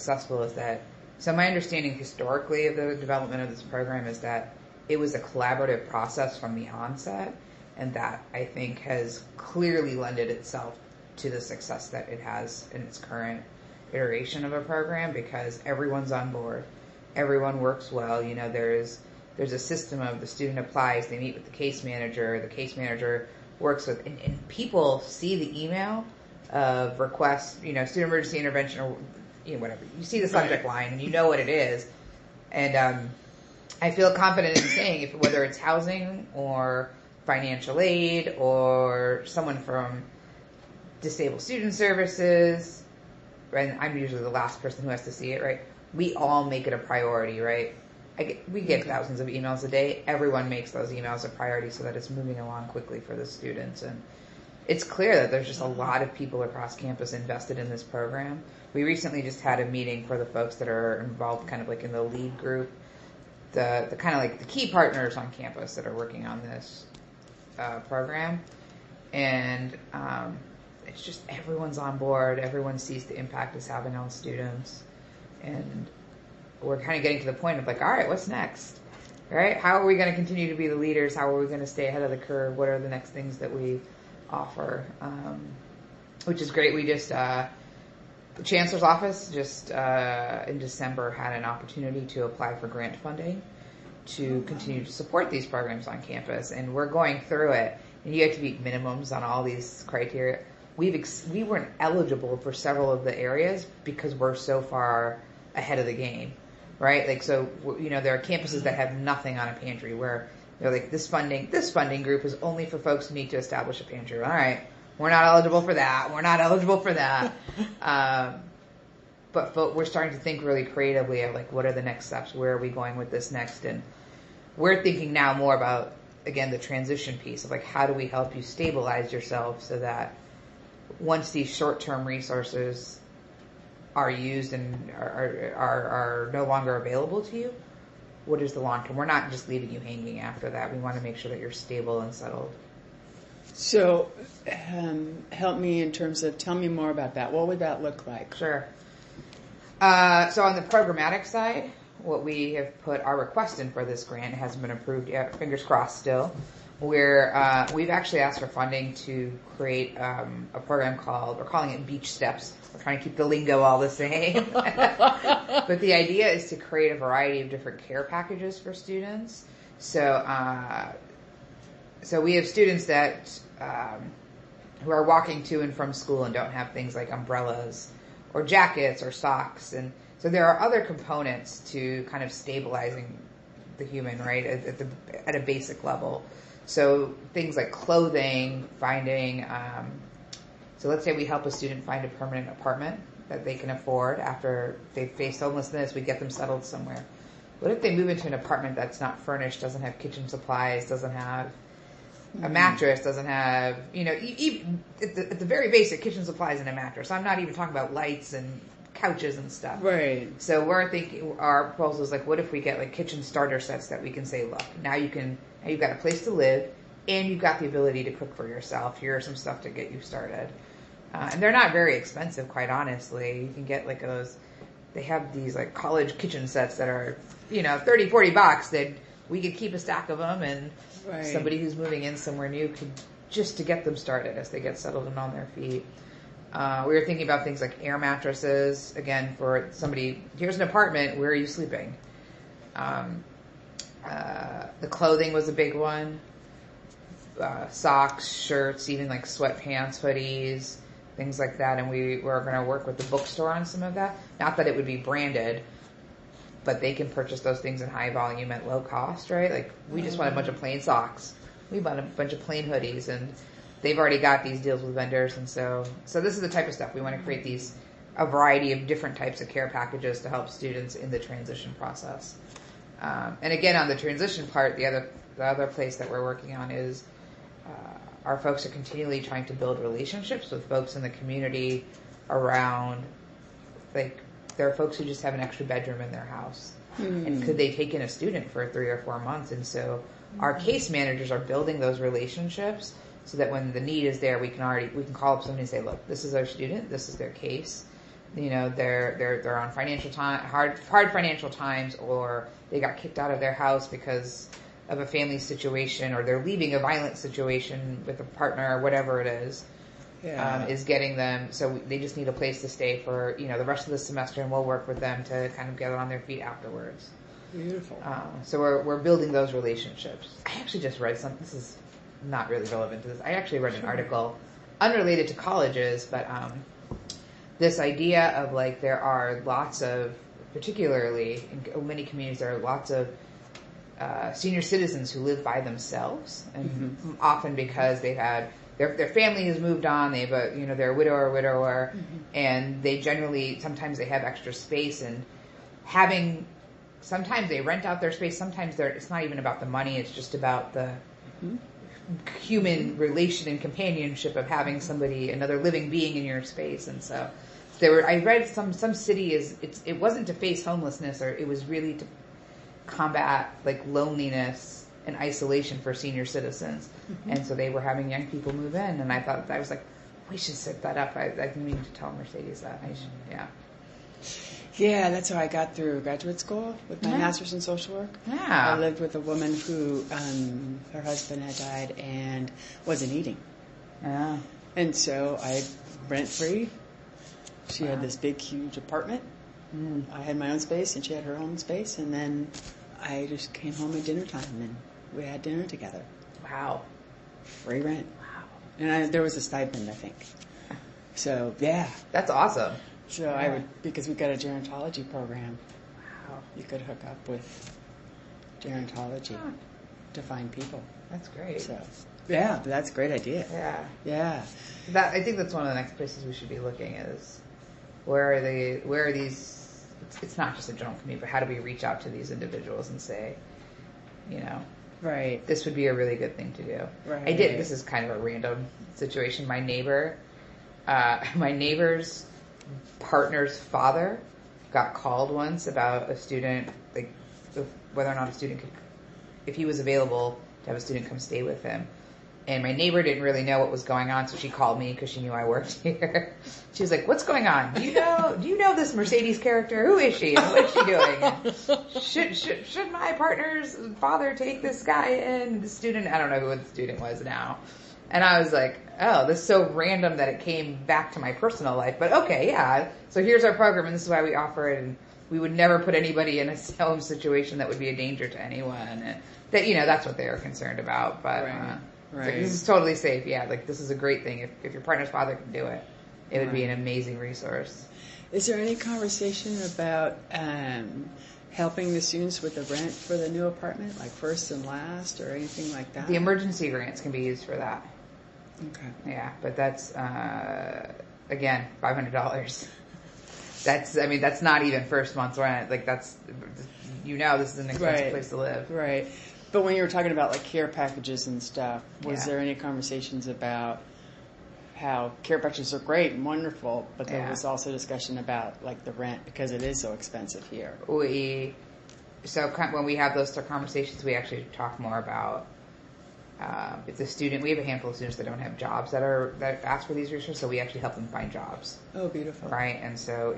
successful is that, so my understanding historically of the development of this program is that it was a collaborative process from the onset, and that I think has clearly lended itself to the success that it has in its current iteration of a program, because everyone's on board, everyone works well. You know, there's a system of the student applies, they meet with the case manager works with, and people see the email of requests, you know, student emergency intervention, or you know, whatever. You see the subject line and you know what it is. And I feel confident in saying, if whether it's housing or financial aid or someone from disabled student services, and I'm usually the last person who has to see it, right? We all make it a priority, right? We get thousands of emails a day. Everyone makes those emails a priority so that it's moving along quickly for the students. And it's clear that there's just a lot of people across campus invested in this program. We recently just had a meeting for the folks that are involved kind of like in the lead group, the kind of like the key partners on campus that are working on this program. And it's just everyone's on board. Everyone sees the impact it's having on students. And we're kind of getting to the point of like, all right, what's next? Right? How are we going to continue to be the leaders? How are we going to stay ahead of the curve? What are the next things that we offer? Which is great. We just, the Chancellor's Office just in December had an opportunity to apply for grant funding to continue to support these programs on campus. And we're going through it. And you have to meet minimums on all these criteria. We weren't eligible for several of the areas because we're so far ahead of the game. Right? Like, so, you know, there are campuses that have nothing on a pantry where they're like, this funding group is only for folks who need to establish a pantry. All right. We're not eligible for that. We're not eligible for that. But we're starting to think really creatively of like, what are the next steps? Where are we going with this next? And we're thinking now more about, again, the transition piece of like, how do we help you stabilize yourself so that once these short-term resources are used and are no longer available to you, what is the long term? We're not just leaving you hanging after that. We want to make sure that you're stable and settled. So help me in terms of, tell me more about that. What would that look like? Sure. So on the programmatic side, what we have put our request in for this grant, it hasn't been approved yet, fingers crossed still, where we've actually asked for funding to create a program called, we're calling it Beach Steps. We're trying to keep the lingo all the same. But the idea is to create a variety of different care packages for students. So we have students that who are walking to and from school and don't have things like umbrellas or jackets or socks. And so there are other components to kind of stabilizing the human, right, at a basic level. So things like clothing, finding, so let's say we help a student find a permanent apartment that they can afford after they've faced homelessness, we get them settled somewhere. What if they move into an apartment that's not furnished, doesn't have kitchen supplies, doesn't have a mattress, doesn't have, you know, even at the very basic kitchen supplies and a mattress. I'm not even talking about lights and couches and stuff. Right. So we're thinking, our proposal is like, what if we get like kitchen starter sets that we can say, look, now you've got a place to live and you've got the ability to cook for yourself. Here's some stuff to get you started. And they're not very expensive, quite honestly. You can get like those, they have these like college kitchen sets that are, you know, $30-$40 that we could keep a stack of them, and somebody who's moving in somewhere new could, just to get them started as they get settled and on their feet. We were thinking about things like air mattresses, again, for somebody, here's an apartment, where are you sleeping? The clothing was a big one. Socks, shirts, even like sweatpants, hoodies, things like that. And we were going to work with the bookstore on some of that. Not that it would be branded, but they can purchase those things in high volume at low cost, right? Like, we just want a bunch of plain socks. We bought a bunch of plain hoodies, and they've already got these deals with vendors. And so this is the type of stuff we want to create, a variety of different types of care packages to help students in the transition process. And again, on the transition part, the other place that we're working on is our folks are continually trying to build relationships with folks in the community around, like, there are folks who just have an extra bedroom in their house. And could they take in a student for 3 or 4 months? And so our case managers are building those relationships so that when the need is there, we can call up somebody and say, look, this is our student, this is their case. they're on hard financial times, or they got kicked out of their house because of a family situation, or they're leaving a violent situation with a partner, or whatever it is. Is getting them, so they just need a place to stay for the rest of the semester, and we'll work with them to kind of get on their feet afterwards. Beautiful. So we're building those relationships. I actually just read something. This is not really relevant to this. I actually read an article unrelated to colleges, but this idea of like there are lots of, particularly in many communities, there are lots of senior citizens who live by themselves, and often because they've had their family has moved on, they're a widow or widower, and they generally, sometimes they have extra space, and sometimes they rent out their space, sometimes it's not even about the money, it's just about the human relation and companionship of having another living being in your space. And so I read some city it wasn't to face homelessness, or it was really to combat like loneliness and isolation for senior citizens. And so they were having young people move in, and I was like, we should set that up. I've been meaning to tell Mercedes that. Yeah, that's how I got through graduate school with my master's in social work. Yeah. I lived with a woman who, her husband had died and wasn't eating. Yeah. And so I rent free. She had this big, huge apartment. I had my own space, and she had her own space. And then I just came home at dinner time, and we had dinner together. Wow. Free rent. Wow. And there was a stipend, I think. So, yeah. That's awesome. So I would, because we got a gerontology program. Wow. You could hook up with gerontology to find people. That's great. So, yeah, that's a great idea. Yeah. Yeah. I think that's one of the next places we should be looking is where are these, it's not just a general community, but how do we reach out to these individuals and say, right, this would be a really good thing to do. Right. This is kind of a random situation. My neighbor's partner's father got called once about a student, like whether or not a student if he was available to have a student come stay with him. And my neighbor didn't really know what was going on, so she called me because she knew I worked here. She was like, "What's going on? Do you know this Mercedes character? Who is she? And what is she doing? Should my partner's father take this guy in?" The student, I don't know who the student was now. And I was like, "Oh, this is so random that it came back to my personal life." But okay, yeah. So here's our program, and this is why we offer it. And we would never put anybody in a home situation that would be a danger to anyone. And that's what they are concerned about. But. Right. Right. Like, this is totally safe. Yeah, like this is a great thing. If your partner's father can do it, it would be an amazing resource. Is there any conversation about helping the students with the rent for the new apartment, like first and last, or anything like that? The emergency grants can be used for that. Okay. Yeah, but that's again $500. That's not even first month's rent. Like this is an expensive place to live. Right. But when you were talking about like care packages and stuff, was there any conversations about how care packages are great and wonderful, but there was also discussion about like the rent because it is so expensive here? When we have those conversations, we actually talk more about if the student. We have a handful of students that don't have jobs that ask for these resources, so we actually help them find jobs. Oh, beautiful! Right, and so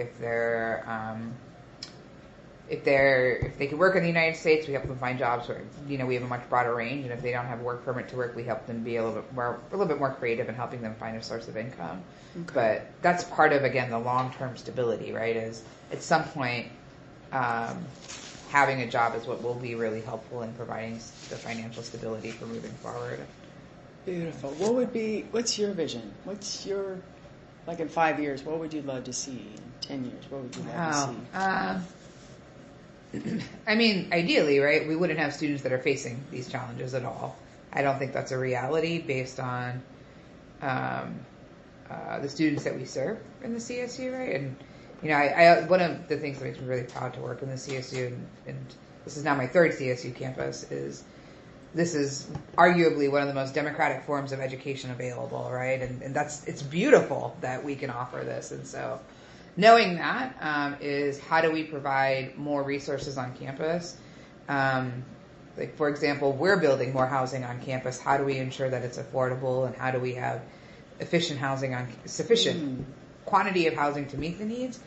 if they can work in the United States, we help them find jobs. Where we have a much broader range, and if they don't have a work permit to work, we help them be a little bit more creative in helping them find a source of income. Okay. But that's part of the long-term stability, right? Is at some point having a job is what will be really helpful in providing the financial stability for moving forward. Beautiful. What's your vision? What's your, like in 5 years, what would you love to see? In 10 years, what would you love to see? Ideally, right, we wouldn't have students that are facing these challenges at all. I don't think that's a reality based on the students that we serve in the CSU, right? And, one of the things that makes me really proud to work in the CSU, and this is now my third CSU campus, is this is arguably one of the most democratic forms of education available, right? And it's beautiful that we can offer this. And so knowing that is how do we provide more resources on campus? Like, for example, we're building more housing on campus. How do we ensure that it's affordable, and how do we have sufficient quantity of housing to meet the needs.